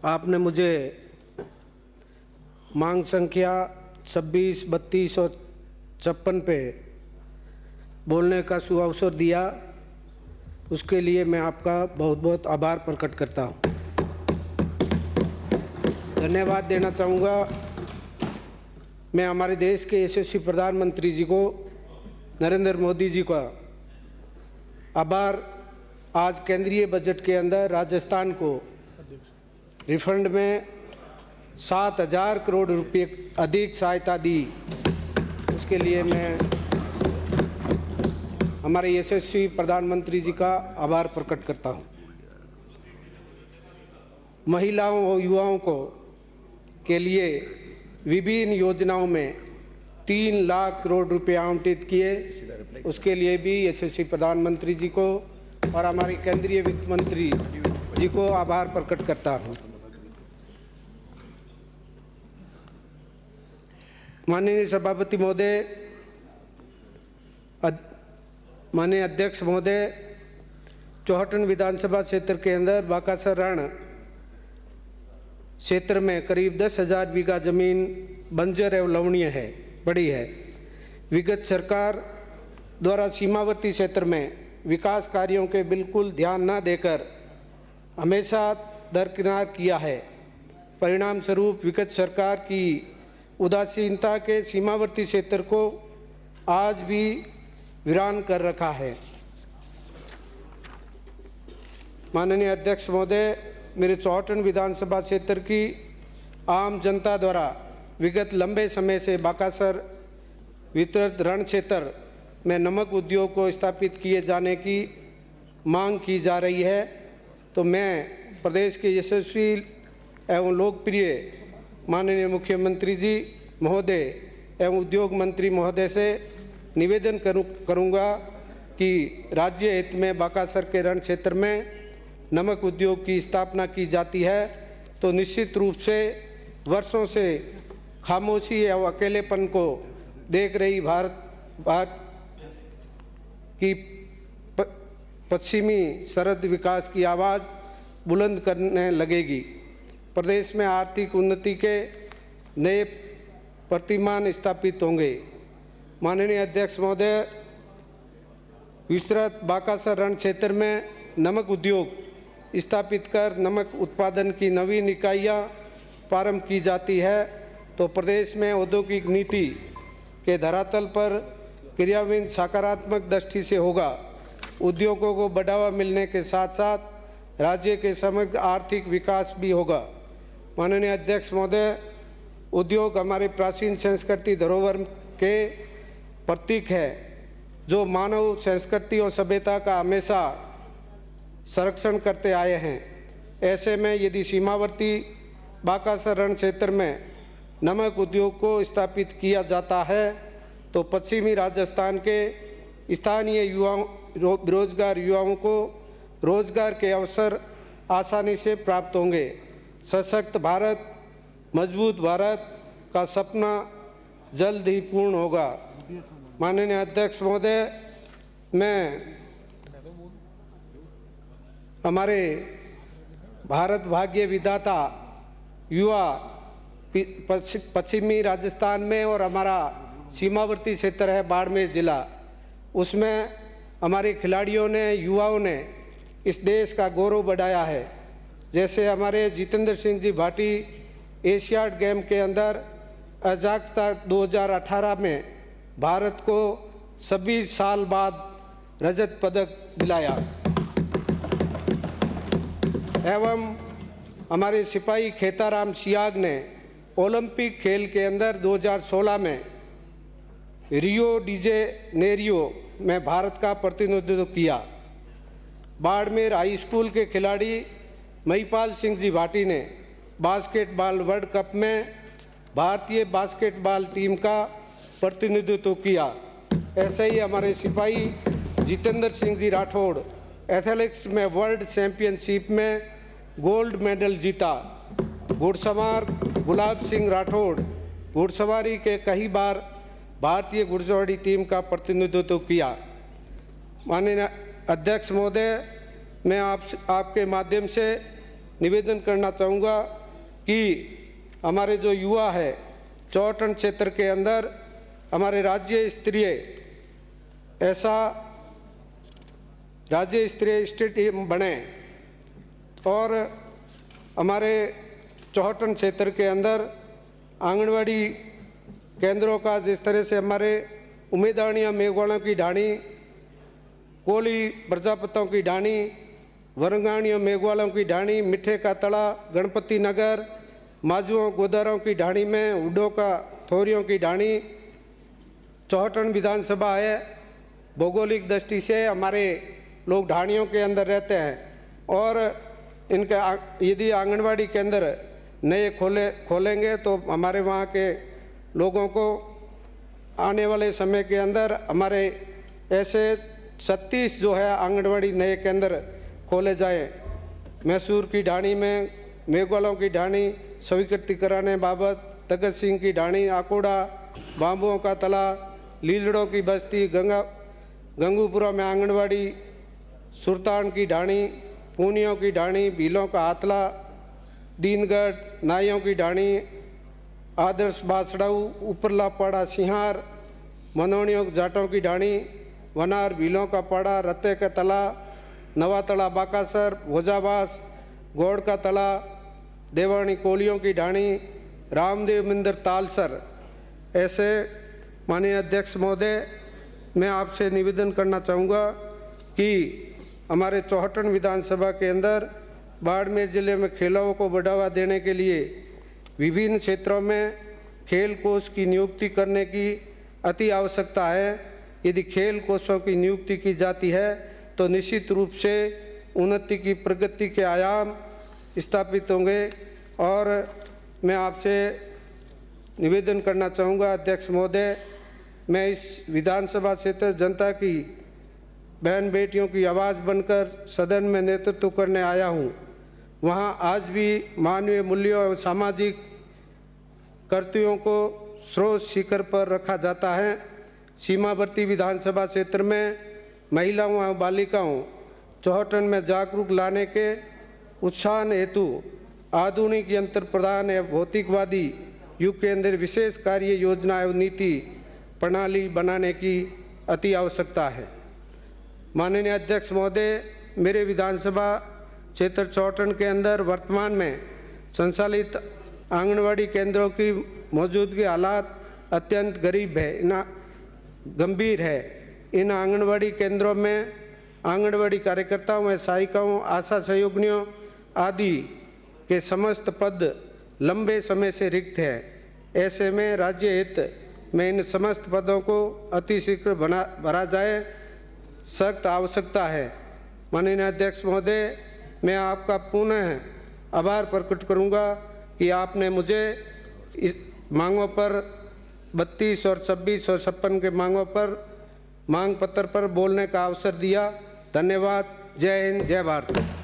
आपने मुझे मांग संख्या 26, 32 और 56 पे बोलने का सुअवसर दिया, उसके लिए मैं आपका बहुत बहुत आभार प्रकट करता हूँ। धन्यवाद देना चाहूँगा मैं हमारे देश के यशस्वी प्रधानमंत्री जी को, नरेंद्र मोदी जी का आभार। आज केंद्रीय बजट के अंदर राजस्थान को रिफंड में 7,000 करोड़ रुपए अधिक सहायता दी, उसके लिए मैं हमारे यशस्वी प्रधानमंत्री जी का आभार प्रकट करता हूँ। महिलाओं और युवाओं को के लिए विभिन्न योजनाओं में 3 लाख करोड़ रुपए आवंटित किए, उसके लिए भी यशस्वी प्रधानमंत्री जी को और हमारे केंद्रीय वित्त मंत्री जी को आभार प्रकट करता हूँ। माननीय सभापति महोदय, माननीय अध्यक्ष महोदय, चौहटन विधानसभा क्षेत्र के अंदर बाकासर रण क्षेत्र में करीब 10,000 बीघा जमीन बंजर एवं लवणीय है पड़ी है। विगत सरकार द्वारा सीमावर्ती क्षेत्र में विकास कार्यों के बिल्कुल ध्यान न देकर हमेशा दरकिनार किया है। परिणाम स्वरूप विगत सरकार की उदासीनता के सीमावर्ती क्षेत्र को आज भी वीरान कर रखा है। माननीय अध्यक्ष महोदय, मेरे चौहटन विधानसभा क्षेत्र की आम जनता द्वारा विगत लंबे समय से बाकासर वितरित रण क्षेत्र में नमक उद्योग को स्थापित किए जाने की मांग की जा रही है, तो मैं प्रदेश के यशस्वी एवं लोकप्रिय माननीय मुख्यमंत्री जी महोदय एवं उद्योग मंत्री महोदय से निवेदन करूंगा कि राज्य हित में बाकासर के रण क्षेत्र में नमक उद्योग की स्थापना की जाती है, तो निश्चित रूप से वर्षों से खामोशी एवं अकेलेपन को देख रही भारत की पश्चिमी सरहद विकास की आवाज़ बुलंद करने लगेगी। प्रदेश में आर्थिक उन्नति के नए प्रतिमान स्थापित होंगे। माननीय अध्यक्ष महोदय, विस्तृत बाकासर रण क्षेत्र में नमक उद्योग स्थापित कर नमक उत्पादन की नवीन इकाइयाँ प्रारंभ की जाती है, तो प्रदेश में औद्योगिक नीति के धरातल पर क्रियान्वयन सकारात्मक दृष्टि से होगा। उद्योगों को बढ़ावा मिलने के साथ साथ राज्य के समग्र आर्थिक विकास भी होगा। माननीय अध्यक्ष महोदय, उद्योग हमारे प्राचीन संस्कृति धरोहर के प्रतीक है, जो मानव संस्कृति और सभ्यता का हमेशा संरक्षण करते आए हैं। ऐसे में यदि सीमावर्ती बाकासर रण क्षेत्र में नमक उद्योग को स्थापित किया जाता है, तो पश्चिमी राजस्थान के स्थानीय युवाओं बेरोजगार युवाओं को रोजगार के अवसर आसानी से प्राप्त होंगे। सशक्त भारत, मजबूत भारत का सपना जल्द ही पूर्ण होगा। माननीय अध्यक्ष महोदय, मैं हमारे भारत भाग्य विधाता युवा पश्चिमी राजस्थान में और हमारा सीमावर्ती क्षेत्र है बाड़मेर जिला, उसमें हमारे खिलाड़ियों ने, युवाओं ने इस देश का गौरव बढ़ाया है। जैसे हमारे जितेंद्र सिंह जी भाटी एशियाड गेम के अंदर अजाकता 2018 में भारत को 26 साल बाद रजत पदक दिलाया। एवं हमारे सिपाही खेताराम सियाग ने ओलंपिक खेल के अंदर 2016 में रियो डी जेनेरियो में भारत का प्रतिनिधित्व किया। बाड़मेर हाई स्कूल के खिलाड़ी महिपाल सिंह जी भाटी ने बास्केटबॉल वर्ल्ड कप में भारतीय बास्केटबॉल टीम का प्रतिनिधित्व किया। ऐसे ही हमारे सिपाही जितेंद्र सिंह जी राठौड़ एथलेटिक्स में वर्ल्ड चैंपियनशिप में गोल्ड मेडल जीता। घुड़सवार गुलाब सिंह राठौड़ घुड़सवारी के कई बार भारतीय घुड़सवारी टीम का प्रतिनिधित्व किया। माननीय अध्यक्ष महोदय, मैं आपके माध्यम से निवेदन करना चाहूँगा कि हमारे जो युवा है चौहटन क्षेत्र के अंदर हमारे राज्य स्तरीय स्टेडियम बने और हमारे चौहटन क्षेत्र के अंदर आंगनवाड़ी केंद्रों का जिस तरह से हमारे उमेदानिया मेघवालों की ढाणी, कोली प्रजापतों की ढाणी, वरंगाणियों मेघवालों की ढाणी, मिठे का तड़ा, गणपति नगर, माजुओं गोदारों की ढाणी में उडो का थोरियों की ढाणी, चौहटन विधानसभा है। भौगोलिक दृष्टि से हमारे लोग ढाणियों के अंदर रहते हैं और इनका यदि आंगनवाड़ी केंद्र नए खोलेंगे तो हमारे वहाँ के लोगों को आने वाले समय के अंदर हमारे ऐसे 36 जो है आंगनवाड़ी नए केंद्र खोले जाएं। मैसूर की ढाणी में मेघवालों की ढाणी स्वीकृति कराने बाबत, तगत सिंह की ढाणी आकोड़ा, बांबुओं का तला, लीलड़ों की बस्ती, गंगूपुरा में आंगनवाड़ी, सुरतान की ढाणी, पूनियों की ढाणी, भीलों का हाथला, दीनगढ़, नाइयों की ढाणी, आदर्श बासड़ाऊ, उपरला पाड़ा सिंहार, मनोनियों जाटों की ढाणी, वनार भीलों का पाड़ा, रत्ते का तला, नवा तला बाकासर, भोजाबास, गौड़ का तला, देवानी कोलियों की ढाणी, रामदेव मंदिर तालसर। ऐसे माननीय अध्यक्ष महोदय, मैं आपसे निवेदन करना चाहूँगा कि हमारे चौहटन विधानसभा के अंदर बाड़मेर जिले में खेलों को बढ़ावा देने के लिए विभिन्न क्षेत्रों में खेल कोष की नियुक्ति करने की अति आवश्यकता है। यदि खेल कोषों की नियुक्ति की जाती है तो निश्चित रूप से उन्नति की प्रगति के आयाम स्थापित होंगे। और मैं आपसे निवेदन करना चाहूँगा अध्यक्ष महोदय, मैं इस विधानसभा क्षेत्र जनता की बहन बेटियों की आवाज़ बनकर सदन में नेतृत्व करने आया हूँ। वहाँ आज भी मानवीय मूल्यों और सामाजिक कर्तव्यों को स्रोत शिखर पर रखा जाता है। सीमावर्ती विधानसभा क्षेत्र में महिलाओं और बालिकाओं चौहटन में जागरूक लाने के उत्साह हेतु आधुनिक यंत्र प्रदान एवं भौतिकवादी युग के अंदर विशेष कार्य योजना एवं नीति प्रणाली बनाने की अति आवश्यकता है। माननीय अध्यक्ष महोदय, मेरे विधानसभा क्षेत्र चौहटन के अंदर वर्तमान में संचालित आंगनवाड़ी केंद्रों की मौजूदगी हालात अत्यंत गंभीर है। इन आंगनवाड़ी केंद्रों में आंगनवाड़ी कार्यकर्ताओं एवं सहायिकाओं, आशा सहयोगिनियों आदि के समस्त पद लंबे समय से रिक्त है। ऐसे में राज्य हित में इन समस्त पदों को अतिशीघ्र भरा जाए, सख्त आवश्यकता है। माननीय अध्यक्ष महोदय, मैं आपका पुनः आभार प्रकट करूंगा कि आपने मुझे इस मांगों पर 32 और 26 और 56 के मांगों पर मांग पत्र पर बोलने का अवसर दिया। धन्यवाद। जय हिंद, जय भारत।